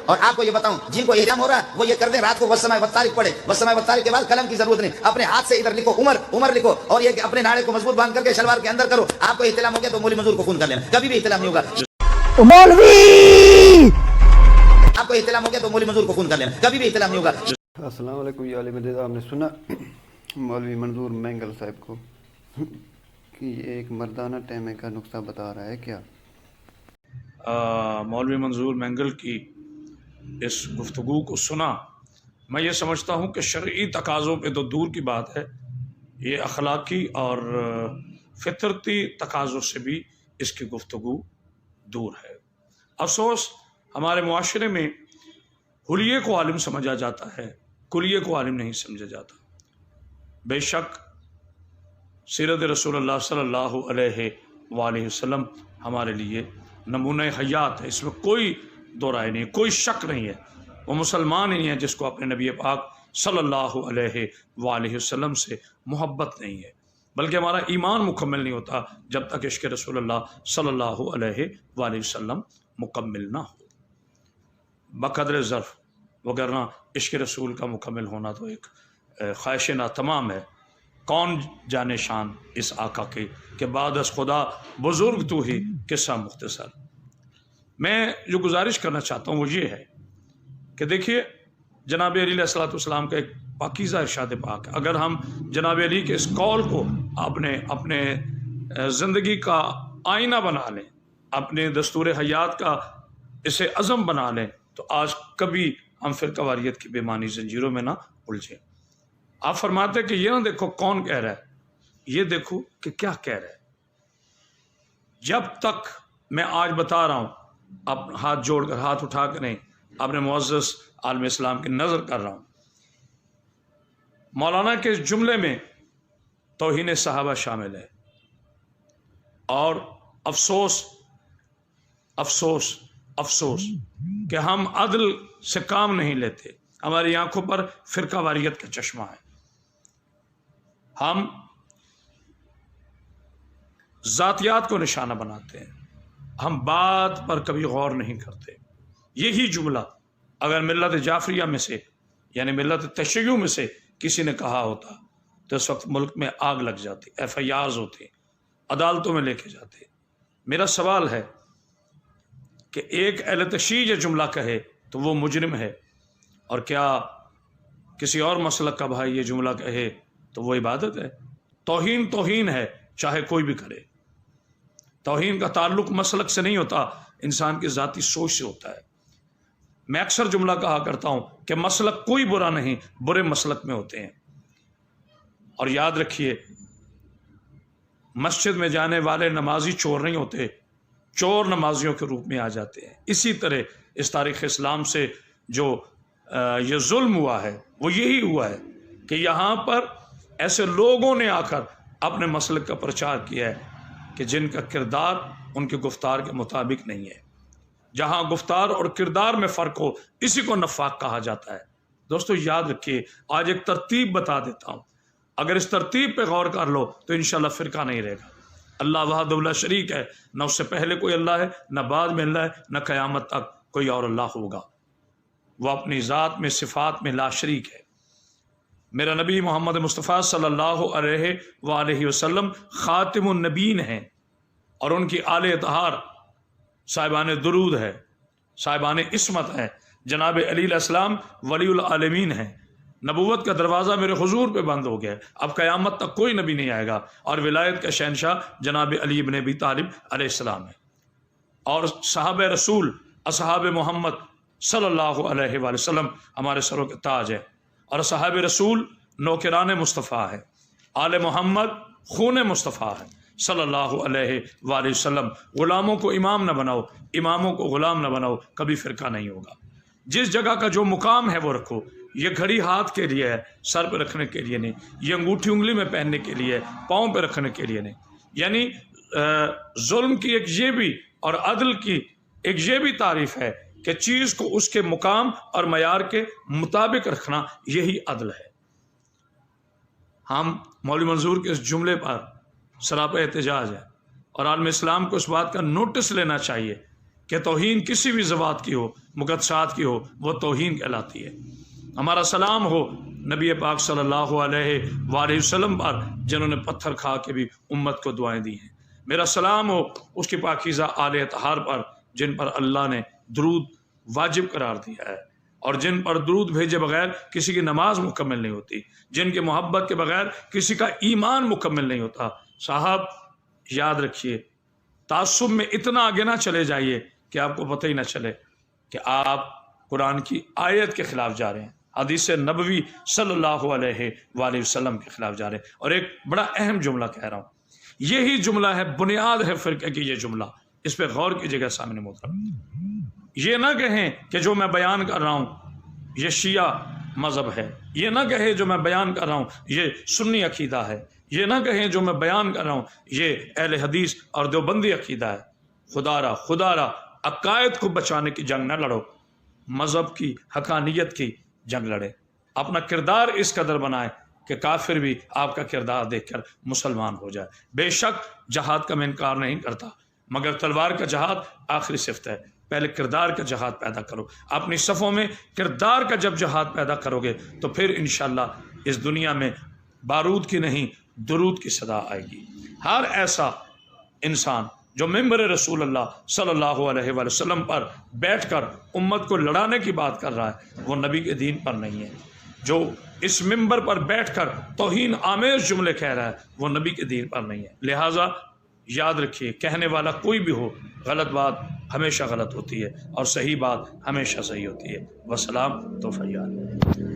اور آپ کو یہ بتاؤں جن کو احرام ہو رہا ہے وہ یہ کر دیں رات کو والسماء والطارق پڑھے، والسماء والطارق کے بعد قلم کی ضرورت نہیں، اپنے ہاتھ سے ادھر لکھو عمر عمر لکھو، اور یہ کہ اپنے ناڑے کو مضبوط باندھ کر کے شلوار کے اندر کرو۔ آپ کو احتلام ہو گیا تو مولی منظور کو فون کر لینا، کبھی بھی احتلام نہیں ہوگا۔ مولوی آپ کو احتلام ہو گیا تو مولی منظور کو فون کر لینا، کبھی بھی احتلام نہیں ہوگا۔ السلام علیکم یا عالم دید، آپ نے سنا مولوی منظور مینگل صاحب کو کہ یہ ایک مردانہ ٹیمے کا نقطہ بتا رہا ہے کیا؟ مولوی منظور مینگل کی اس گفتگو کو سنا، میں یہ سمجھتا ہوں کہ شرعی تقاضوں پہ تو دور کی بات ہے، یہ اخلاقی اور فطرتی تقاضوں سے بھی اس کی گفتگو دور ہے۔ افسوس ہمارے معاشرے میں حلیے کو عالم سمجھا جاتا ہے، کلیے کو عالم نہیں سمجھا جاتا۔ بے شک سیرت رسول اللہ صلی اللہ علیہ وآلہ وسلم ہمارے لیے نمونہ حیات ہے، اس میں کوئی دو رائے نہیں، کوئی شک نہیں ہے۔ وہ مسلمان ہی ہے جس کو اپنے نبی پاک صلی اللہ علیہ وآلہ وسلم سے محبت نہیں ہے، بلکہ ہمارا ایمان مکمل نہیں ہوتا جب تک عشق رسول اللہ صلی اللہ علیہ وآلہ وسلم مکمل نہ ہو بقدر ظرف، وگرنہ عشق رسول کا مکمل ہونا تو ایک خواہش ناتمام ہے۔ کون جانے شان اس آقا کے کہ بعد از خدا بزرگ تو ہی قصہ مختصر۔ میں جو گزارش کرنا چاہتا ہوں وہ یہ ہے کہ دیکھیے جناب علی علیہ الصلوۃ والسلام کا ایک پاکیزہ ارشاد پاک ہے، اگر ہم جناب علی کے اس قول کو اپنے زندگی کا آئینہ بنا لیں، اپنے دستور حیات کا اسے عزم بنا لیں، تو آج کبھی ہم فرقہ واریت کی بےمانی زنجیروں میں نہ الجھیں۔ آپ فرماتے کہ یہ نہ دیکھو کون کہہ رہا ہے، یہ دیکھو کہ کیا کہہ رہا ہے۔ جب تک میں آج بتا رہا ہوں، اب ہاتھ جوڑ کر، ہاتھ اٹھا کر نہیں، اپنے معزز عالم اسلام کی نظر کر رہا ہوں، مولانا کے اس جملے میں توہین صحابہ شامل ہے، اور افسوس افسوس افسوس کہ ہم عدل سے کام نہیں لیتے، ہماری آنکھوں پر فرقہ واریت کا چشمہ ہے، ہم ذاتیات کو نشانہ بناتے ہیں، ہم بات پر کبھی غور نہیں کرتے۔ یہی جملہ اگر ملت جعفریہ میں سے یعنی ملت تشیع میں سے کسی نے کہا ہوتا تو اس وقت ملک میں آگ لگ جاتی، FIRs ہوتی، عدالتوں میں لے کے جاتے۔ میرا سوال ہے کہ ایک اہل تشیع یہ جملہ کہے تو وہ مجرم ہے، اور کیا کسی اور مسلک کا بھائی یہ جملہ کہے تو وہ عبادت ہے؟ توہین توہین ہے، چاہے کوئی بھی کرے۔ توہین کا تعلق مسلک سے نہیں ہوتا، انسان کی ذاتی سوچ سے ہوتا ہے۔ میں اکثر جملہ کہا کرتا ہوں کہ مسلک کوئی برا نہیں، برے مسلک میں ہوتے ہیں۔ اور یاد رکھیے، مسجد میں جانے والے نمازی چور نہیں ہوتے، چور نمازیوں کے روپ میں آ جاتے ہیں۔ اسی طرح اس تاریخ اسلام سے جو یہ ظلم ہوا ہے وہ یہی ہوا ہے کہ یہاں پر ایسے لوگوں نے آ کر اپنے مسلک کا پرچار کیا ہے کہ جن کا کردار ان کے گفتار کے مطابق نہیں ہے۔ جہاں گفتار اور کردار میں فرق ہو، اسی کو نفاق کہا جاتا ہے۔ دوستو یاد رکھیے، آج ایک ترتیب بتا دیتا ہوں، اگر اس ترتیب پہ غور کر لو تو انشاءاللہ فرقہ نہیں رہے گا۔ اللہ وحدہ لا شریک ہے، نہ اس سے پہلے کوئی اللہ ہے، نہ بعد میں اللہ ہے، نہ قیامت تک کوئی اور اللہ ہوگا۔ وہ اپنی ذات میں، صفات میں لا شریک ہے۔ میرا نبی محمد مصطفیٰ صلی اللہ علیہ وآلہ وسلم خاتم النبیین ہیں، اور ان کی آل اطہار صاحبان درود ہے، صاحبان عصمت ہے۔ جناب علی علیہ السلام ولی العالمین ہیں۔ نبوت کا دروازہ میرے حضور پہ بند ہو گیا ہے، اب قیامت تک کوئی نبی نہیں آئے گا، اور ولایت کا شہنشاہ جناب علی ابن ابی طالب علیہ السلام ہے۔ اور صحابہ رسول، اصحاب محمد صلی اللہ علیہ وآلہ وسلم ہمارے سروں کے تاج ہے، اور صحابہ رسول نوکران مصطفیٰ ہے، آل محمد خون مصطفیٰ ہے صلی اللہ علیہ وآلہ وسلم۔ غلاموں کو امام نہ بناؤ، اماموں کو غلام نہ بناؤ، کبھی فرقہ نہیں ہوگا۔ جس جگہ کا جو مقام ہے وہ رکھو۔ یہ گھڑی ہاتھ کے لیے ہے، سر پہ رکھنے کے لیے نہیں۔ یہ انگوٹھی انگلی میں پہننے کے لیے، پاؤں پہ رکھنے کے لیے نہیں۔ یعنی ظلم کی ایک یہ بھی اور عدل کی ایک یہ بھی تعریف ہے کہ چیز کو اس کے مقام اور معیار کے مطابق رکھنا، یہی عدل ہے۔ ہم مولوی منظور کے اس جملے پر سراپا احتجاج ہے، اور عالم اسلام کو اس بات کا نوٹس لینا چاہیے کہ توہین کسی بھی ذوات کی ہو، مقدسات کی ہو، وہ توہین کہلاتی ہے۔ ہمارا سلام ہو نبی پاک صلی اللہ علیہ وآلہ وسلم پر، جنہوں نے پتھر کھا کے بھی امت کو دعائیں دی ہیں۔ میرا سلام ہو اس کی پاکیزہ آل اطہار پر، جن پر اللہ نے درود واجب قرار دیا ہے، اور جن پر درود بھیجے بغیر کسی کی نماز مکمل نہیں ہوتی، جن کے محبت کے بغیر کسی کا ایمان مکمل نہیں ہوتا۔ صاحب یاد رکھیے، تعصب میں اتنا آگے نہ چلے جائیے کہ آپ کو پتہ ہی نہ چلے کہ آپ قرآن کی آیت کے خلاف جا رہے ہیں، حدیث نبوی صلی اللہ علیہ وآلہ وسلم کے خلاف جا رہے ہیں۔ اور ایک بڑا اہم جملہ کہہ رہا ہوں، یہی جملہ ہے، بنیاد ہے فرقے کی یہ جملہ، اس پہ غور کیجیے گا سامنے محترم۔ یہ نہ کہیں کہ جو میں بیان کر رہا ہوں یہ شیعہ مذہب ہے، یہ نہ کہے جو میں بیان کر رہا ہوں یہ سنی عقیدہ ہے، یہ نہ کہیں جو میں بیان کر رہا ہوں یہ اہل حدیث اور دیوبندی عقیدہ ہے۔ خدا را عقائد کو بچانے کی جنگ نہ لڑو، مذہب کی حقانیت کی جنگ لڑے۔ اپنا کردار اس قدر بنائے کہ کافر بھی آپ کا کردار دیکھ کر مسلمان ہو جائے۔ بے شک جہاد کا میں انکار نہیں کرتا، مگر تلوار کا جہاد آخری صفت ہے۔ پہلے کردار کا جہاد پیدا کرو، اپنی صفوں میں کردار کا جب جہاد پیدا کرو گے تو پھر انشاءاللہ اس دنیا میں بارود کی نہیں درود کی صدا آئے گی۔ ہر ایسا انسان جو ممبر رسول اللہ صلی اللہ علیہ وآلہ وسلم پر بیٹھ کر امت کو لڑانے کی بات کر رہا ہے وہ نبی کے دین پر نہیں ہے۔ جو اس ممبر پر بیٹھ کر توہین آمیز جملے کہہ رہا ہے وہ نبی کے دین پر نہیں ہے۔ لہٰذا یاد رکھیے، کہنے والا کوئی بھی ہو، غلط بات ہمیشہ غلط ہوتی ہے اور صحیح بات ہمیشہ صحیح ہوتی ہے۔ وسلام تو فیال۔